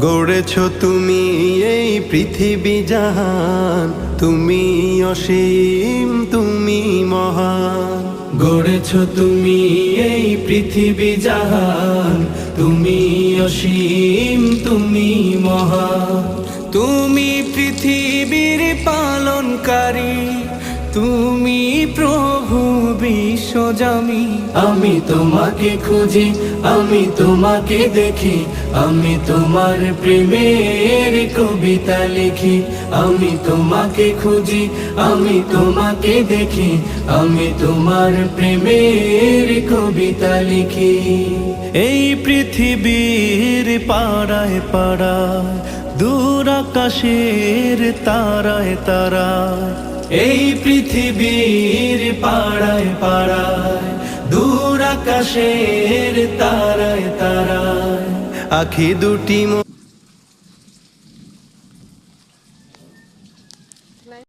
গড়েছ তুমি এই পৃথিবী জাহান, তুমি অসীম তুমি মহান। গড়েছ তুমি এই পৃথিবী জাহান, তুমি অসীম তুমি মহান। তুমি পৃথিবীর পালনকারী, তুমি প্রভু বিশ্বজামি। আমি তোমাকে খুঁজি, আমি তোমাকে দেখি, আমি তোমার প্রেমের কবিতা লিখি। আমি তোমাকে খুঁজি, আমি তোমাকে দেখি, আমি তোমার প্রেমের কবিতা লিখি। এই পৃথিবীর পাড়ায় পাড়ায়, দূর আকাশের তারায় তারায়। এই পৃথিবীর পাড়ায় পাড়ায়, দূর আকাশের তারায় তারায়। আখি দুটি